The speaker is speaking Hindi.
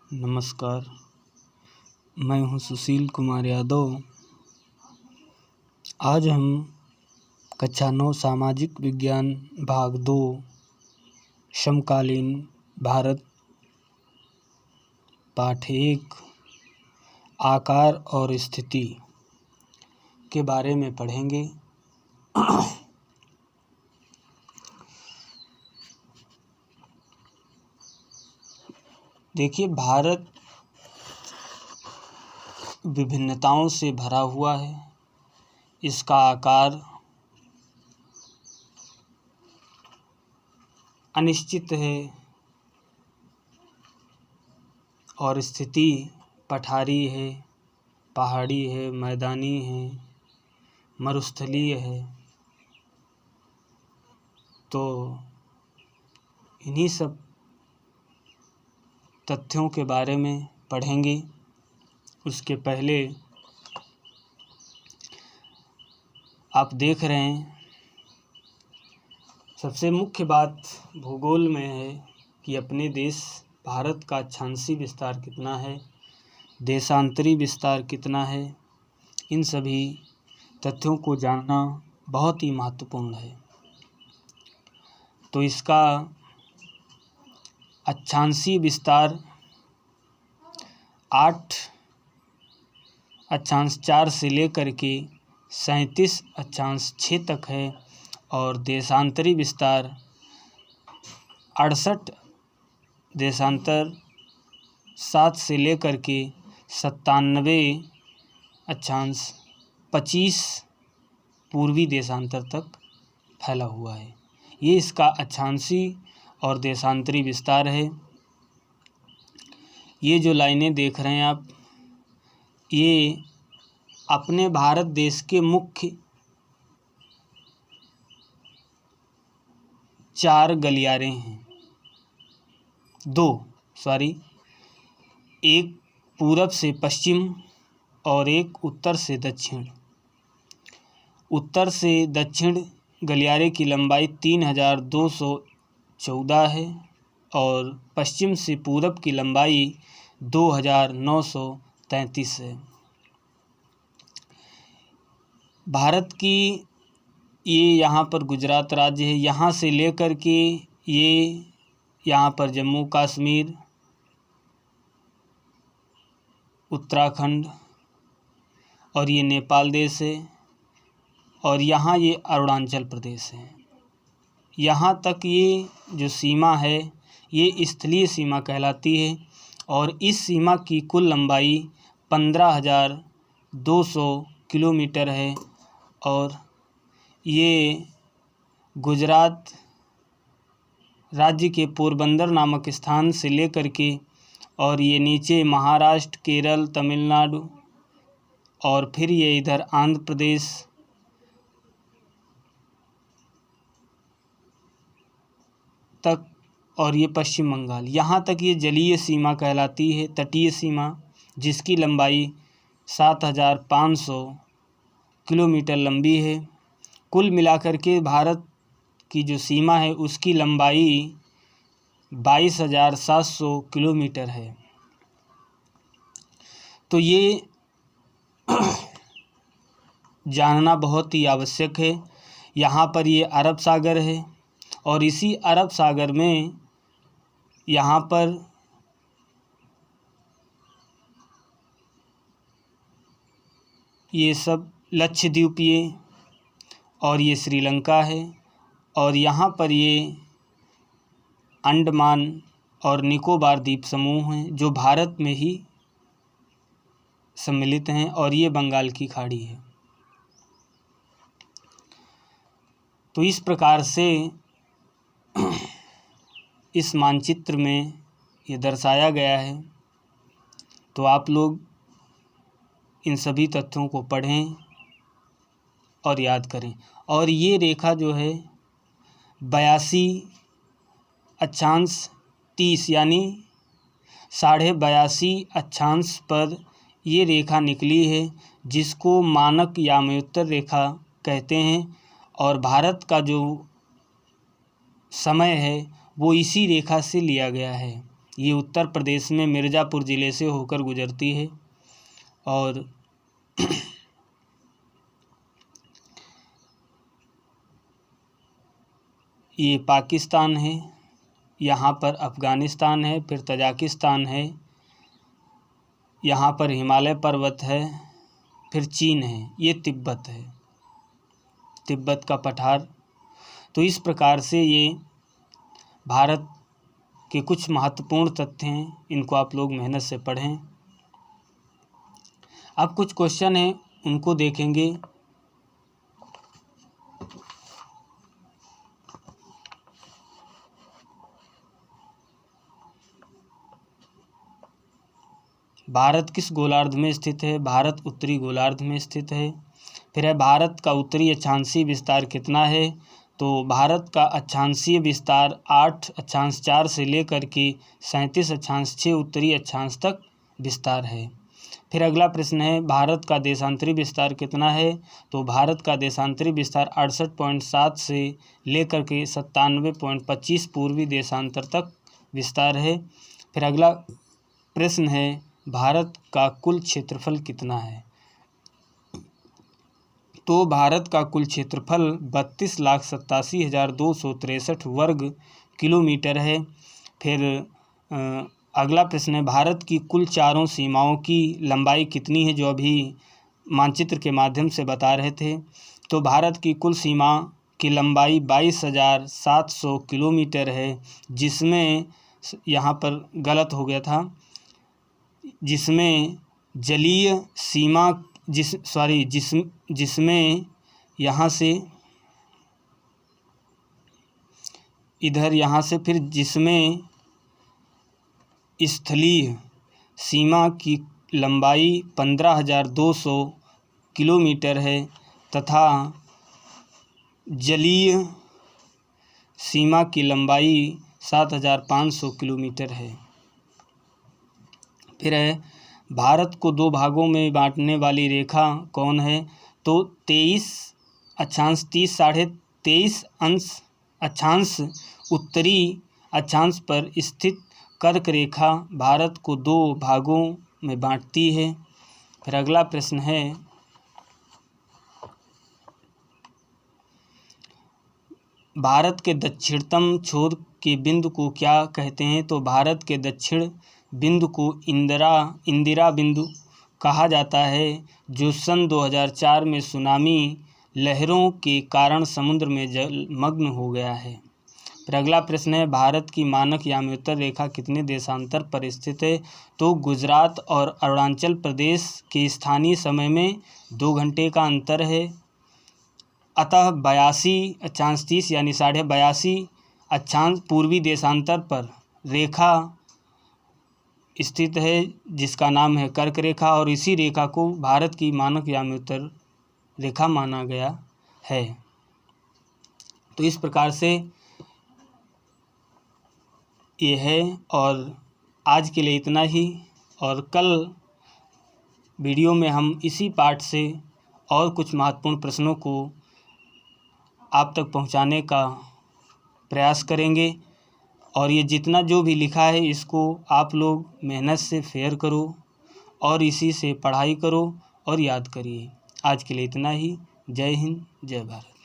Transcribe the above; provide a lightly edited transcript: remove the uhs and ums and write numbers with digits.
नमस्कार, मैं हूं सुशील कुमार यादव। आज हम कक्षा 9 सामाजिक विज्ञान भाग 2 समकालीन भारत पाठ 1 आकार और स्थिति के बारे में पढ़ेंगे। देखिए, भारत विभिन्नताओं से भरा हुआ है। इसका आकार अनिश्चित है और स्थिति पठारी है, पहाड़ी है, मैदानी है, मरुस्थलीय है। तो इन्हीं सब तथ्यों के बारे में पढ़ेंगे। उसके पहले आप देख रहे हैं, सबसे मुख्य बात भूगोल में है कि अपने देश भारत का अक्षांशीय विस्तार कितना है, देशांतरी विस्तार कितना है। इन सभी तथ्यों को जानना बहुत ही महत्वपूर्ण है। तो इसका अक्षांशीय विस्तार 8 अक्षांश 4 से लेकर के 37 अक्षांश 6 तक है और देशांतरी विस्तार 68 देशांतर 7 से लेकर के 97 अक्षांश 25 पूर्वी देशांतर तक फैला हुआ है। ये इसका अक्षांशीय और देशांतरी विस्तार है। ये जो लाइनें देख रहे हैं आप, ये अपने भारत देश के मुख्य 4 गलियारे हैं। एक पूरब से पश्चिम और एक उत्तर से दक्षिण। उत्तर से दक्षिण गलियारे की लंबाई 3214 है और पश्चिम से पूरब की लंबाई 2933 है। भारत की ये यहाँ पर गुजरात राज्य है। यहाँ से लेकर के ये यहाँ पर जम्मू कश्मीर, उत्तराखंड और ये नेपाल देश है और यहाँ ये अरुणाचल प्रदेश है। यहाँ तक ये जो सीमा है ये स्थलीय सीमा कहलाती है और इस सीमा की कुल लंबाई 15,200 किलोमीटर है और ये गुजरात राज्य के पोरबंदर नामक स्थान से लेकर के और ये नीचे महाराष्ट्र, केरल, तमिलनाडु और फिर ये इधर आंध्र प्रदेश तक और ये पश्चिम बंगाल, यहाँ तक ये जलीय सीमा कहलाती है, तटीय सीमा, जिसकी लंबाई 7,500 किलोमीटर लंबी है। कुल मिलाकर के भारत की जो सीमा है उसकी लंबाई 22,700 किलोमीटर है। तो ये जानना बहुत ही आवश्यक है। यहाँ पर ये अरब सागर है और इसी अरब सागर में यहाँ पर ये सब लक्षद्वीपीय और ये श्रीलंका है और यहाँ पर ये अंडमान और निकोबार द्वीप समूह हैं जो भारत में ही सम्मिलित हैं और ये बंगाल की खाड़ी है। तो इस प्रकार से इस मानचित्र में ये दर्शाया गया है। तो आप लोग इन सभी तथ्यों को पढ़ें और याद करें। और ये रेखा जो है 82 अक्षांश 30 यानी 82.5 अक्षांश पर ये रेखा निकली है, जिसको मानक या मयोत्तर रेखा कहते हैं। और भारत का जो समय है वो इसी रेखा से लिया गया है। ये उत्तर प्रदेश में मिर्ज़ापुर ज़िले से होकर गुजरती है। और ये पाकिस्तान है, यहाँ पर अफ़गानिस्तान है, फिर तजाकिस्तान है, यहाँ पर हिमालय पर्वत है, फिर चीन है, ये तिब्बत है, तिब्बत का पठार। तो इस प्रकार से ये भारत के कुछ महत्वपूर्ण तथ्य हैं, इनको आप लोग मेहनत से पढ़ें। अब कुछ क्वेश्चन हैं, उनको देखेंगे। भारत किस गोलार्ध में स्थित है? भारत उत्तरी गोलार्ध में स्थित है। फिर है भारत का उत्तरी अक्षांशीय विस्तार कितना है? तो भारत का अक्षांशीय विस्तार 8.4 से लेकर के 37.6 उत्तरी अक्षांश तक विस्तार है। फिर अगला प्रश्न है, भारत का देशांतरी विस्तार कितना है? तो भारत का देशांतरी विस्तार 68.7 से लेकर के 97.25 पूर्वी देशांतर तक विस्तार है। फिर अगला प्रश्न है, भारत का कुल क्षेत्रफल कितना है? तो भारत का कुल क्षेत्रफल 32,87,263 वर्ग किलोमीटर है। फिर अगला प्रश्न है, भारत की कुल चारों सीमाओं की लंबाई कितनी है, जो अभी मानचित्र के माध्यम से बता रहे थे। तो भारत की कुल सीमा की लंबाई 22,700 किलोमीटर है, जिसमें यहाँ पर गलत हो गया था, जिसमें जलीय सीमा जिसमें यहाँ से इधर यहाँ से फिर जिसमें स्थलीय सीमा की लंबाई 15,200 किलोमीटर है तथा जलीय सीमा की लंबाई 7,500 किलोमीटर है। फिर है, भारत को दो भागों में बांटने वाली रेखा कौन है? तो 23.30 अक्षांश उत्तरी अक्षांश पर स्थित कर्क रेखा भारत को दो भागों में बांटती है। फिर अगला प्रश्न है, भारत के दक्षिणतम छोर के बिंदु को क्या कहते हैं? तो भारत के दक्षिण बिंदु को इंदिरा बिंदु कहा जाता है, जो सन 2004 में सुनामी लहरों के कारण समुद्र में जलमग्न हो गया है। फिर अगला प्रश्न है, भारत की मानक याम्योत्तर रेखा कितने देशांतर पर स्थित है? तो गुजरात और अरुणाचल प्रदेश के स्थानीय समय में 2 घंटे का अंतर है। अतः 82.30 यानी 82.5 अक्षांश पूर्वी देशांतर पर रेखा स्थित है, जिसका नाम है कर्क रेखा, और इसी रेखा को भारत की मानक याम्योत्तर रेखा माना गया है। तो इस प्रकार से ये है, और आज के लिए इतना ही, और कल वीडियो में हम इसी पाठ से और कुछ महत्वपूर्ण प्रश्नों को आप तक पहुंचाने का प्रयास करेंगे। और ये जितना जो भी लिखा है, इसको आप लोग मेहनत से फेयर करो और इसी से पढ़ाई करो और याद करिए। आज के लिए इतना ही। जय हिंद, जय भारत।